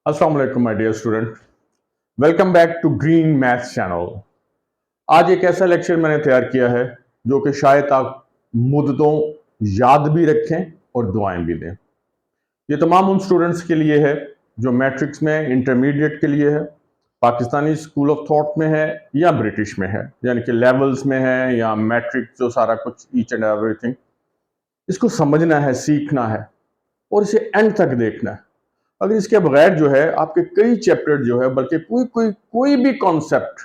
अस्सलाम वालेकुम my dear student, welcome back to green maths channel. आज एक ऐसा लेक्चर मैंने तैयार किया है जो कि शायद आप मुद्दों याद भी रखें और दुआएं भी दें। ये तमाम उन स्टूडेंट्स के लिए है जो मैट्रिक्स में, इंटरमीडिएट के लिए है, पाकिस्तानी स्कूल ऑफ थॉट में है या ब्रिटिश में है, यानी कि लेवल्स में है या मैट्रिक जो सारा कुछ ईच एंड एवरीथिंग। इसको समझना है, सीखना है और इसे एंड तक देखना है। अगर इसके बगैर जो है आपके कई चैप्टर जो है, बल्कि कोई भी concept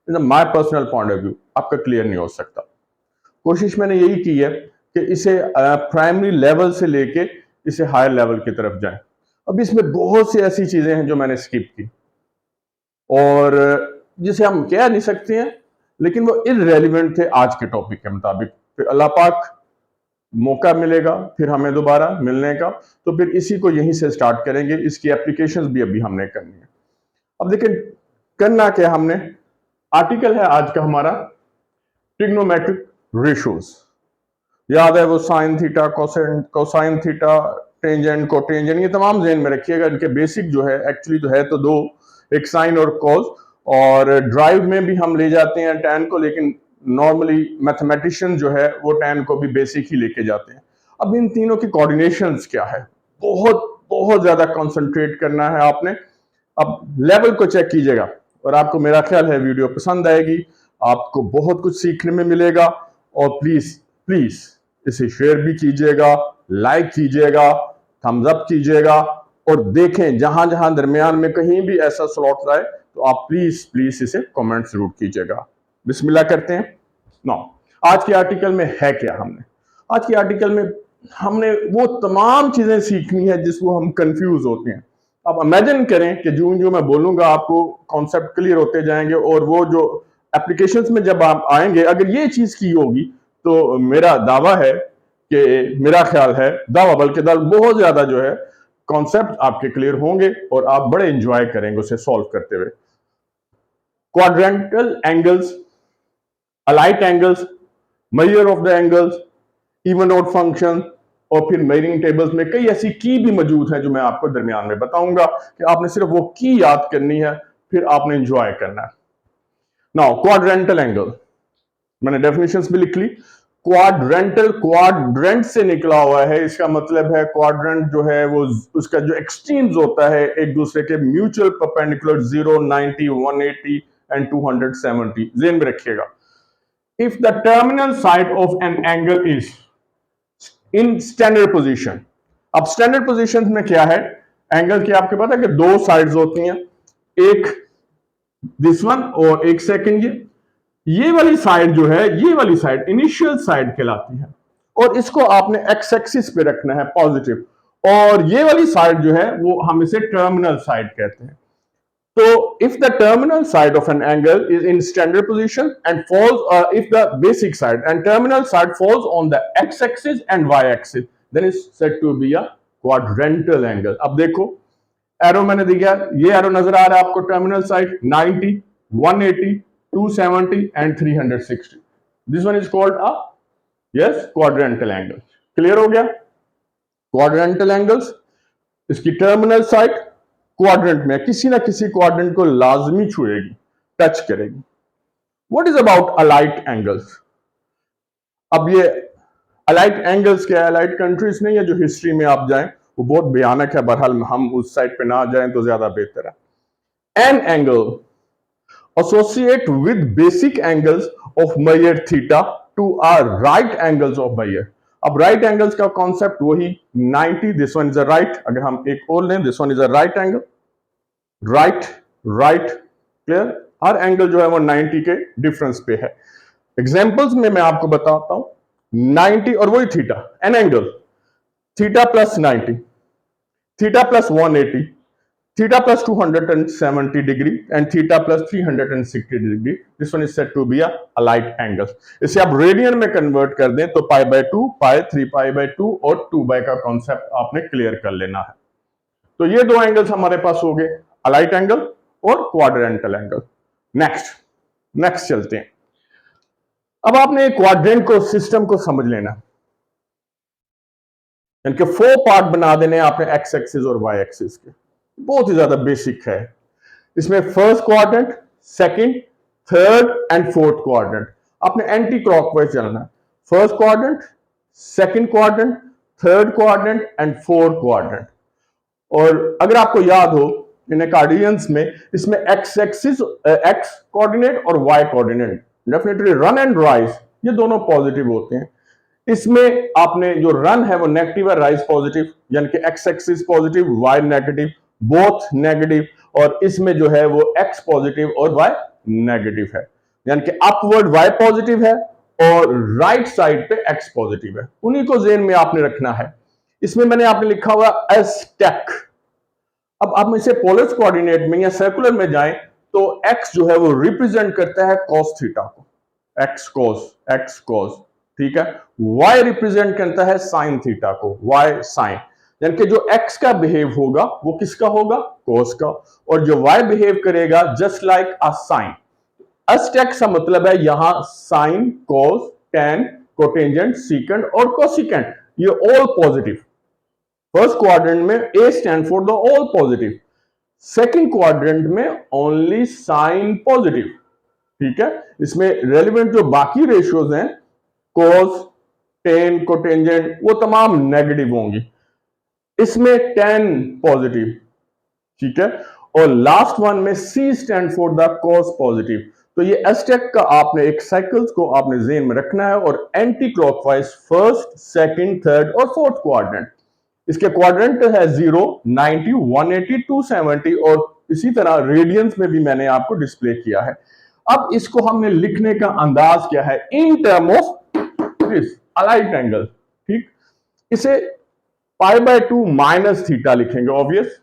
in my personal point of view आपका क्लियर नहीं हो सकता। कोशिश मैंने यही की है कि इसे प्राइमरी लेवल से लेके इसे हायर लेवल की तरफ जाए। अब इसमें बहुत सी ऐसी चीजें हैं जो मैंने स्किप की और जिसे हम कह नहीं सकते हैं, लेकिन वो इररेलेवेंट थे आज के टॉपिक के मुताबिक। फिर अल्लाह पाक मौका मिलेगा फिर हमें दोबारा मिलने का, तो फिर इसी को यहीं से स्टार्ट करेंगे। इसकी एप्लीकेशंस भी अभी हमने करनी है। अब देखिए करना क्या हमने, आर्टिकल है आज का हमारा ट्रिग्नोमेट्रिक रेशियोज। याद है वो sine theta, cosine theta, tangent, cotangent, ये तमाम ज़हन में रखिएगा। इनके बेसिक जो है एक्चुअली तो है तो दो, एक साइन और कॉस, और ड्राइव में भी हम ले जाते हैं टैन को, लेकिन नॉर्मली मैथमेटिशियन जो है वो टैन को भी बेसिक ही लेके जाते हैं। अब इन तीनों की कोऑर्डिनेशंस क्या है, बहुत बहुत ज्यादा कंसंट्रेट करना है आपने। अब लेवल को चेक कीजिएगा और आपको मेरा ख्याल है वीडियो पसंद आएगी, आपको बहुत कुछ सीखने में मिलेगा। और प्लीज प्लीज इसे शेयर भी कीजिएगा, लाइक कीजिएगा, थम्स अप कीजिएगा और देखें जहां जहां दरमियान में कहीं भी ऐसा स्लॉट आए तो आप प्लीज प्लीज इसे कमेंट जरूर कीजिएगा। बिस्मिल्लाह करते हैं। नो, आज के आर्टिकल में है क्या, आज के आर्टिकल में हमने वो तमाम चीजें सीखनी है जिसको हम कंफ्यूज होते हैं। अब इमेजिन करें कि जो जो मैं बोलूंगा आपको कॉन्सेप्ट क्लियर होते जाएंगे और वो जो एप्लीकेशंस में जब आप आएंगे अगर ये चीज की होगी तो मेरा दावा है कि, मेरा ख्याल है दावा बल्कि बहुत ज्यादा जो है कॉन्सेप्ट आपके क्लियर होंगे और आप बड़े एंजॉय करेंगे उसे सॉल्व करते हुए। Quadrantal angles, allied angles, measure of the angles, even odd function, और फिर मेजरिंग टेबल्स में कई ऐसी की भी मौजूद है जो मैं आपको दरमियान में बताऊंगा कि आपने सिर्फ वो की याद करनी है, फिर आपने एंजॉय करना है। नाउ क्वाड्रेंटल एंगल, मैंने डेफिनेशंस भी लिख ली। क्वाड्रेंटल क्वाड्रेंट से निकला हुआ है, इसका मतलब है क्वाड्रेंट जो है वो उसका जो एक्सट्रीम्स होता है एक दूसरे के म्यूचुअल परपेंडिकुलर 0, 90, 180 एंड 270 ज़हन में रखिएगा। If the terminal side of an angle is in standard position. अब स्टैंडर्ड पोजीशन में क्या है, एंगल की आपके पता है कि दो साइड्स होती हैं, एक दिस वन और एक सेकंड ये वाली साइड जो है, ये वाली साइड इनिशियल साइड कहलाती है और इसको आपने एक्स एक्सिस पे रखना है पॉजिटिव, और ये वाली साइड जो है वो हम इसे टर्मिनल साइड कहते हैं। So if the terminal side of an angle is in standard position and falls, if the basic side and terminal side falls on the x-axis and y-axis, then it's said to be a quadrantal angle. अब देखो arrow मैंने दिया, ये arrow नजर आ रहा है आपको, terminal side 90, 180, 270 and 360. This one is called a quadrantal angle. Clear हो गया? क्वाड्रेंटल एंगल्स, इसकी टर्मिनल साइड क्वाड्रेंट में किसी ना किसी क्वाड्रेंट को लाजमी छुएगी, टच करेगी। What is about allied angles? अब ये अलाइट एंगल्स क्या है? अलाइट कंट्रीज नहीं है, जो हिस्ट्री में आप जाएं वो बहुत भयानक है, बहरहाल हम उस साइड पे ना जाएं तो ज्यादा बेहतर है। An angle associate with basic angles of measure theta to our right angles of measure. अब राइट एंगल्स का कॉन्सेप्ट वही 90, this one is a right, अगर हम एक और लें this one is a right angle, right right, clear. Her angle जो है वो 90 के डिफरेंस पे है। एग्जांपल्स में मैं आपको बताता हूं 90 और वही theta, an angle theta plus 90, theta plus 180, theta plus 270 degree and theta plus 360 degree. This one is said to be a allied angle. इसे आप रेडियन में कन्वर्ट कर दें तो पाई बाय 2, पाई 3 पाई बाय 2 और 2 बाय का कॉन्सेप्ट आपने clear कर लेना है। तो ये दो एंगल्स हमारे पास हो गए, अलाइट एंगल और क्वाड्रेंटल एंगल। नेक्स्ट चलते हैं। अब आपने क्वाड्रेंट को, सिस्टम को समझ लेना, यानी कि 4 पार्ट बना देने आपने एक्स एक्सिस और वाई एक्सिस के। बहुत ही ज्यादा बेसिक है। इसमें first quadrant, second, third and fourth quadrant, आपने एंटी क्लॉकवाइज चलना है। First quadrant, second quadrant, third quadrant and fourth quadrant. और अगर आपको याद हो इन कार्डियंस में, इसमें एक्स एक्सिस, एक्स कोऑर्डिनेट और y coordinate, definitely run and rise ये दोनों पॉजिटिव होते हैं। इसमें आपने जो रन है वो नेगेटिव है, राइज पॉजिटिव, यानी कि x axis positive, y negative, both negative. और इसमें जो है वो एक्स पॉजिटिव और वाई नेगेटिव है, यानी कि अपवर्ड वाई पॉजिटिव है और राइट साइड पे एक्स पॉजिटिव है। उन्हीं को जेन में आपने रखना है। इसमें मैंने आपने लिखा हुआ एस टेक। अब आप इसे पोलर कोऑर्डिनेट में या सर्कुलर में जाएं तो x जो है वो रिप्रेजेंट करता है cos थीटा को, x cos, ठीक है। y रिप्रेजेंट करता है sin थीटा को, y sin, यानी कि जो x का बिहेव होगा वो किसका होगा, cos का, और जो y बिहेव करेगा जस्ट लाइक अ sin। अस्टेक का मतलब है यहां sin, cos, tan, cotangent, secant और कोसिकेंट, ये ऑल पॉजिटिव। फर्स्ट क्वाड्रेंट में A stand for the all positive, second quadrant में ओनली साइन पॉजिटिव, ठीक है। इसमें रेलिवेंट जो बाकी रेशियोज हैं, कोस, टेन, कोटेंजेंट, वो तमाम नेगेटिव होंगी। इसमें 10 पॉजिटिव, ठीक है। और लास्ट वन में C stand for the cos positive. तो ये एस्टेक का आपने एक साइकिल्स को आपने जेन में रखना है और anti clockwise first, second, third और फोर्थ क्वाड्रेंट। इसके क्वाड्रेंट है 0, 90, 180, 270 और इसी तरह रेडियंस में भी मैंने आपको डिस्प्ले किया है। अब इसको हमने लिखने का अंदाज क्या है, in term of this allied angle, ठीक। इसे पाई बाय 2 माइनस थीटा लिखेंगे, ऑब्वियस।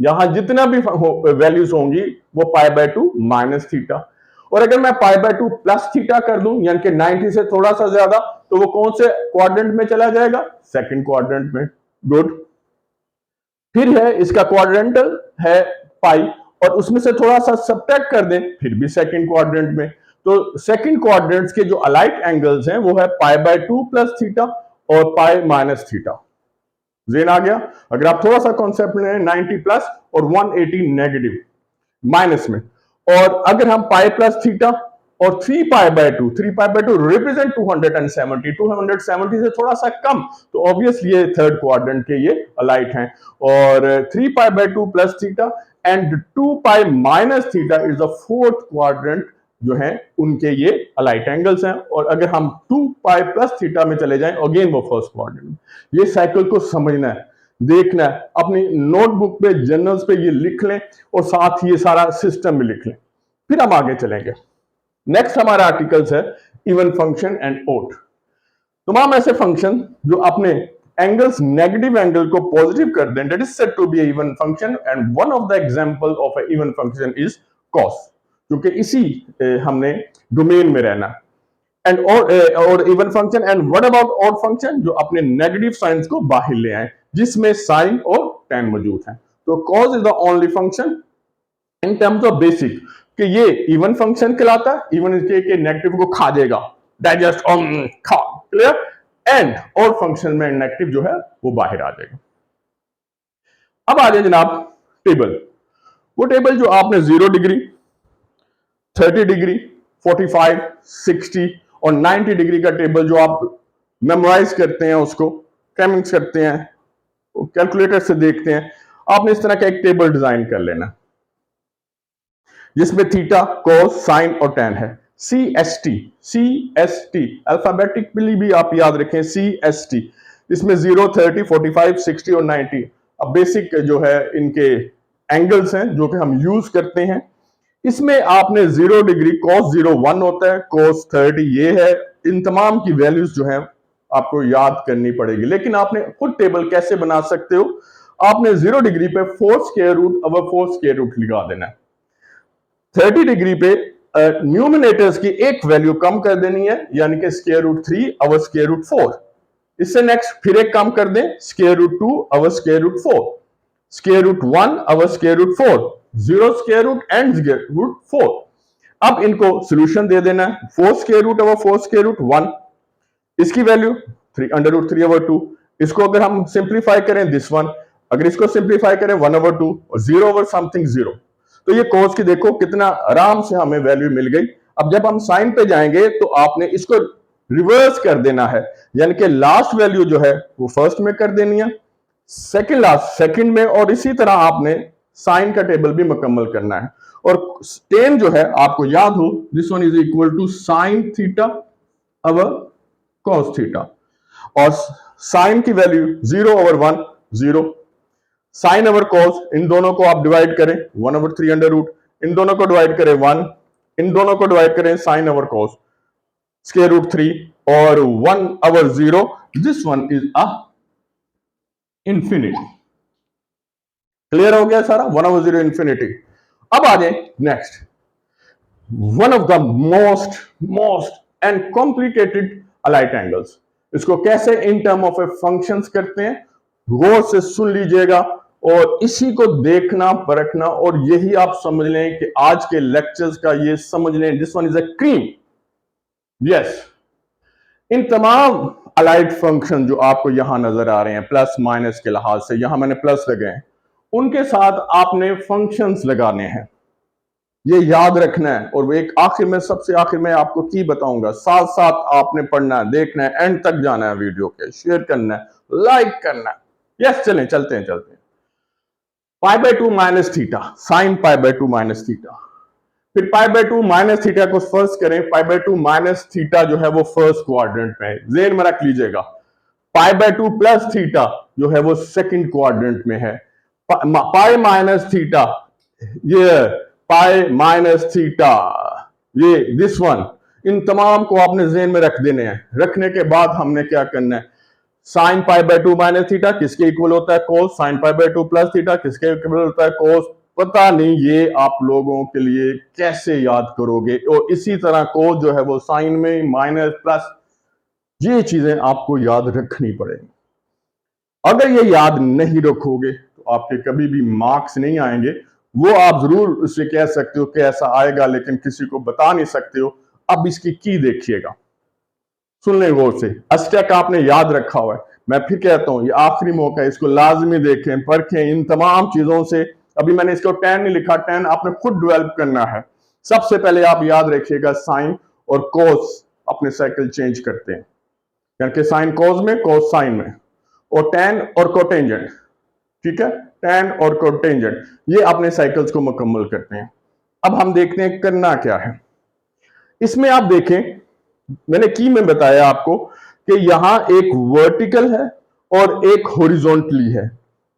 यहां जितना भी वैल्यूज होंगी वो पाई बाय 2 माइनस थीटा। और अगर मैं पाई बाय 2 प्लस थीटा कर दूं, यानी कि 90 से थोड़ा सा ज्यादा, तो वो कौन से क्वाड्रेंट में चला जाएगा, सेकंड क्वाड्रेंट में। गुड। फिर है इसका क्वाड्रेंटल है पाई, और उसमें से थोड़ा सा सब्ट्रैक्ट कर दें, फिर भी सेकंड क्वाड्रेंट में। तो सेकंड क्वाड्रेंट्स के जो अलाइट एंगल्स हैं वो है पाई बाय 2 प्लस थीटा और पाई माइनस थीटा। जेन आ गया। अगर आप थोड़ा सा कॉन्सेप्ट लें, 90 प्लस और 180 नेगेटिव माइनस में, और अगर हम पाई प्लस थीटा और 3 पाई बाय 2, 3 पाई बाय 2 रिप्रेजेंट 270, 270 से थोड़ा सा कम, तो ऑब्वियसली ये थर्ड क्वाड्रेंट के ये अलाइट हैं। और 3 पाई by 2 plus theta and 2 pi minus theta is the fourth quadrant जो है उनके ये अलाइट एंगल्स हैं। और अगर हम 2 पाई प्लस थीटा में चले जाएं, अगेन वो फर्स्ट क्वाड्रेंट। ये साइकिल को समझना है, देखना है, अपनी नोटबुक पे, जर्नल्स पे ये लिख लें और साथ ही ये सारा सिस्टम भी लिख लें। फिर हम आगे चलेंगे। नेक्स्ट हमारा आर्टिकल्स है इवन फंक्शन एंड ओड। तमाम ऐसे फंक्शन जो अपने एंगल्स, नेगेटिव एंगल को पॉजिटिव कर दें, that is said to be even function, and one of the example of a even function is cos, क्योंकि इसी हमने डोमेन में रहना। एंड और even function. And what about odd function, जो अपने नेगेटिव साइंस को बाहर ले आए, जिसमें साइन और टेन मौजूद है। तो cos is the only function in terms of basic कि ये इवन फंक्शन कहलाता है, इवन इसके नेगेटिव को खा जाएगा, डाइजेस्ट खा, क्लियर। एंड और फंक्शन में नेगेटिव जो है वो बाहर आ जाएगा। अब आ जाए जनाब टेबल। वो टेबल जो आपने 0 डिग्री, 30 डिग्री, 45, 60 और 90 डिग्री का टेबल जो आप मेमोराइज करते हैं, उसको क्रैमिंग्स करते हैं, कैलकुलेटर से देखते हैं, आपने इस तरह का एक टेबल डिजाइन कर लेना जिसमें थीटा, कोस, साइन और टेन है। CST, CST अल्फाबेटिकली भी आप याद रखें, CST। इसमें 0, 30, 45, 60 और 90 अब बेसिक जो है इनके एंगल्स हैं जो कि हम यूज करते हैं। इसमें आपने 0 डिग्री, cos 0 1 होता है, cos 30 ये है। इन तमाम की वैल्यूज जो है आपको याद करनी पड़ेगी, लेकिन आपने खुद टेबल कैसे बना सकते हो, आपने 0 डिग्री पे 4 स्क्वायर रूट अब 4 स्क्वायर रूट लगा देना है। 30 डिग्री पे न्यूमिनेटर्स की एक वैल्यू कम कर देनी है, यानी कि square root 3 or square root 4। इससे नेक्स्ट फिर एक कम कर दें, square root 2 or square root 4, square root 1 or square root 4, 0 square root and square root 4। अब इनको सॉल्यूशन दे देना है, 4 square root or 4 square root 1, इसकी वैल्यू 3 अंडर रूट 3 अवर 2। इसको अगर हम सिंप्लीफाई करें, दिस वन अगर इसको सिंप्लीफाई करें 1/2 और 0/समथिंग 0, तो ये cos की देखो कितना आराम से हमें वैल्यू मिल गई। अब जब हम साइन पे जाएंगे तो आपने इसको रिवर्स कर देना है, यानी कि लास्ट वैल्यू जो है वो फर्स्ट में कर देनी है, सेकंड लास्ट सेकंड में, और इसी तरह आपने साइन का टेबल भी मुकम्मल करना है। और टेन जो है आपको याद हो, this one is equal to sine theta or cos theta, और साइन की वैल्यू 0/1 0, साइन अवर कॉस, इन दोनों को आप डिवाइड करें 1/3 अंडर रूट, इन दोनों को डिवाइड करें 1, इन दोनों को डिवाइड करें sine or cos square root 3, और 1/0, this one is a infinity. Clear हो गया सारा, 1/0 इंफिनिटी। अब आ जाए next, one of the most and complicated allied angles. इसको कैसे in term of a functions करते हैं, गौर से सुन लीजिएगा और इसी को देखना परखना, और यही आप समझ लें कि आज के लेक्चर्स का ये समझ लें, this one is a cream. Yes, इन तमाम अलाइट फंक्शन जो आपको यहां नजर आ रहे हैं प्लस माइनस के लिहाज से, यहां मैंने प्लस लगाए हैं, उनके साथ आपने फंक्शंस लगाने हैं, ये याद रखना है। और एक आखिर में, सबसे आखिर में आपको की बताऊंगा, साथ साथ आपने पढ़ना है, देखना है, एंड तक जाना है वीडियो के, शेयर करना है, लाइक करना है। यस, चलें चलते हैं π/2 minus theta, sine π/2 minus theta, फिर π/2 माइनस थीटा को फर्स्ट करें, π/2 माइनस थीटा जो है वो फर्स्ट क्वाड्रेंट में है, ज़हन में रख लीजिएगा। π/2 प्लस थीटा जो है वो सेकंड क्वाड्रेंट में है। पाई माइनस थीटा, ये पाई माइनस थीटा, ये दिस वन, इन तमाम को आपने ज़हन में रख देने हैं। रखने के बाद हमने क्या करना है, साइन π/2 माइनस थीटा किसके इक्वल होता है, कोस, साइन π/2 प्लस थीटा किसके इक्वल होता है, कोस। पता नहीं ये आप लोगों के लिए कैसे याद करोगे, और इसी तरह कोस जो है वो साइन में, माइनस प्लस, ये चीजें आपको याद रखनी पड़ेगी। अगर ये याद नहीं रखोगे तो आपके कभी भी मार्क्स नहीं आएंगे। वो आप जरूर उससे कह सकते हो कि ऐसा आएगा, लेकिन किसी को बता नहीं सकते हो। अब इसकी की देखिएगा, सुन लें गौर से। अस्टेक आपने याद रखा हुआ है, मैं फिर कहता हूं ये आखिरी मौका है, इसको लाजमी देखें, परखें इन तमाम चीजों से। अभी मैंने इसको tan नहीं लिखा, tan आपने खुद डेवलप करना है। सबसे पहले आप याद रखिएगा, साइन और कोस अपने साइकिल चेंज करते हैं, यानी कि साइन कोस में, कोस साइन में, और tan और कोटेंजेंट, ठीक है, tan और कोटेंजेंट, ये अपने साइकिल्स को मुकम्मल करते हैं। अब हम देखते हैं करना क्या है इसमें। आप देखें, मैंने की में बताया आपको कि यहां एक वर्टिकल है और एक हॉरिजॉन्टली है।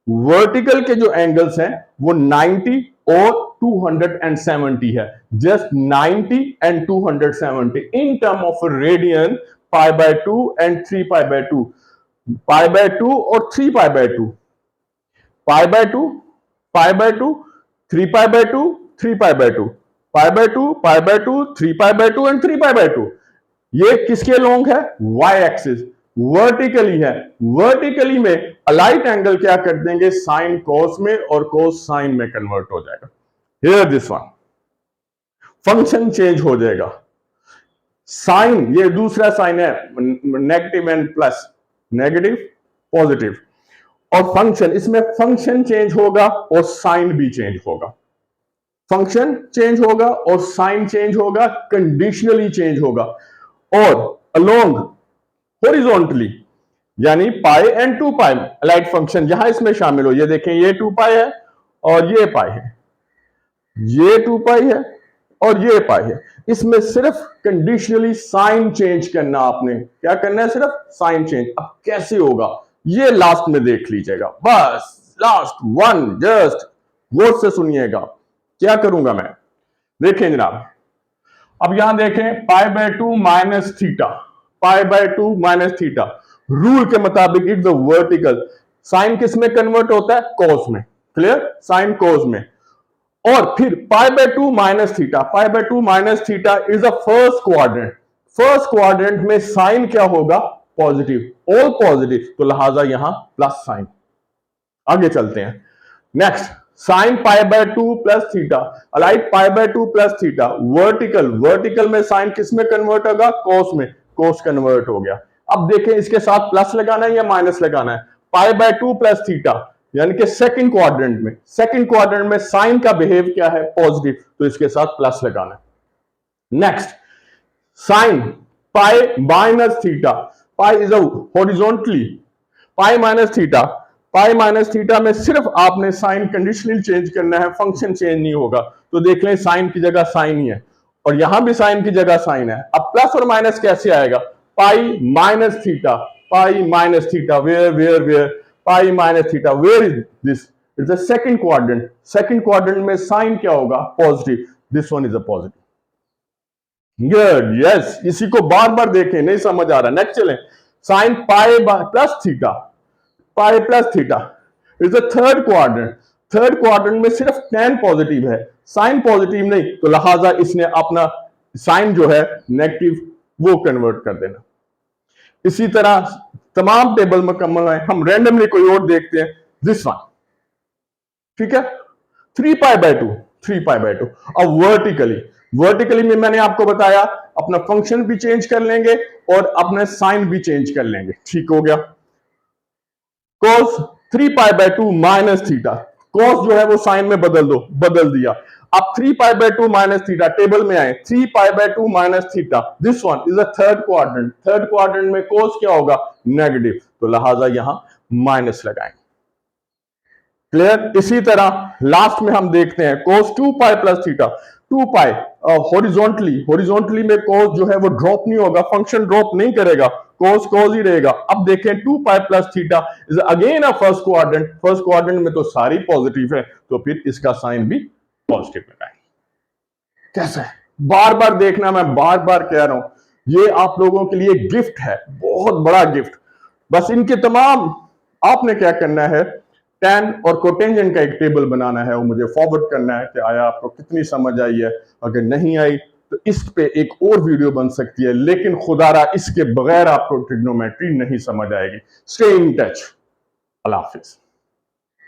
वर्टिकल के जो एंगल्स हैं वो 90 और 270 है, just 90 and 270 in term of radian, π/2 and 3π/2, π/2 और 3π/2, π/2, π/2, 3π/2, 3π/2, π/2, π/2, 3π/2 एंड 3π/2। ये किसके लोंग है, वाई एक्सिस, वर्टिकली है। वर्टिकली में अलाइट एंगल क्या कर देंगे, साइन कोस में और कोस साइन में कन्वर्ट हो जाएगा। Here this one, function change हो जाएगा। साइन, ये दूसरा साइन है, negative and plus, negative positive, और फंक्शन, इसमें फंक्शन चेंज होगा और साइन भी चेंज होगा। फंक्शन चेंज होगा और साइन चेंज होगा, कंडीशनली चेंज होगा, और अलोंग हॉरिजॉन्टली, यानी पाई एंड 2 पाई अलाइट फंक्शन यहां इसमें शामिल हो। ये देखें, ये 2 पाई है और ये पाई है, ये 2 पाई है और ये पाई है। इसमें सिर्फ कंडीशनली साइन चेंज करना, आपने क्या करना है, सिर्फ साइन चेंज। अब कैसे होगा ये लास्ट में देख लीजिएगा, बस लास्ट वन, जस्ट गौर से सुनिएगा क्या करूंगा मैं। देखें जनाब, अब यहां देखें π/2 minus theta, π/2 minus theta, rule के मुताबिक इट द वर्टिकल, साइन किस में कन्वर्ट होता है, कोस में, क्लियर, साइन कोस में। और फिर π/2 minus theta, π/2 minus theta is the first quadrant. First quadrant में साइन क्या होगा, पॉजिटिव, ऑल पॉजिटिव, तो लिहाजा यहां प्लस साइन। आगे चलते हैं, नेक्स्ट, साइन π/2 प्लस थीटा, अलाइट π/2 प्लस थीटा, वर्टिकल, वर्टिकल में साइन किस में कन्वर्ट होगा, कोस में, कोस कन्वर्ट हो गया। अब देखें इसके साथ प्लस लगाना है या माइनस लगाना है, π/2 प्लस थीटा, यानी कि सेकंड क्वाड्रेंट में साइन का बिहेव क्या है, पॉजिटिव, तो इसके साथ प्लस लगाना है। Next, sine pi minus theta, pi is horizontally, pi minus theta में सिर्फ आपने साइन कंडीशनल चेंज करना है, फंक्शन चेंज नहीं होगा। तो देख लें साइन की जगह साइन ही है और यहां भी साइन की जगह साइन है। अब प्लस और माइनस कैसे आएगा, pi minus theta, where pi minus theta, where is this, it's the second quadrant में साइन क्या होगा, positive, this one is a positive. Good, yes, इसी को बार बार देखें, नहीं समझ आ रहा, नेक्स्ट चलें। Sine pi plus theta is the third quadrant में सिर्फ tan पॉजिटिव है, साइन पॉजिटिव नहीं, तो लिहाजा इसने अपना साइन जो है नेगेटिव वो कन्वर्ट कर देना। इसी तरह तमाम टेबल मुकम्मल है, हम रैंडमली कोई और देखते हैं, दिस वन, ठीक है, 3 पाई बाय 2। अब वर्टिकली में मैंने आपको बताया अपना फंक्शन भी चेंज कर लेंगे और अपना साइन भी चेंज कर लेंगे, ठीक हो गया। cos 3 pi by 2 minus theta, cos जो है वो साइन में बदल दिया। अब 3 पाई बाय 2 माइनस थीटा, टेबल में आए, 3 पाई by 2 minus theta, this one is a third quadrant में cos क्या होगा, नेगेटिव, तो लिहाजा यहां माइनस लगाएंगे। क्लियर। इसी तरह लास्ट में हम देखते हैं cos 2 पाई प्लस थीटा, 2 पाई हॉरिजॉन्टली में cos जो है वो ड्रॉप नहीं होगा, फंक्शन ड्रॉप नहीं करेगा, cos ही रहेगा। अब देखें 2 pi plus theta is again a first quadrant में तो सारी पॉजिटिव है, तो फिर इसका साइन भी पॉजिटिव लगाएंगे। कैसे, बार बार देखना, मैं बार बार कह रहा हूं, ये आप लोगों के लिए गिफ्ट है, बहुत बड़ा गिफ्ट। बस इनके तमाम आपने क्या करना है, tan और कोटेंजेंट का एक टेबल बनाना है और मुझे फॉरवर्ड करना है कि आया आपको कितनी समझ आई है। अगर नहीं आई तो इस पे एक और वीडियो बन सकती है, लेकिन खुदारा इसके बगैर आपको ट्रिग्नोमेट्री नहीं समझ आएगी। Stay in touch. Allah Hafiz.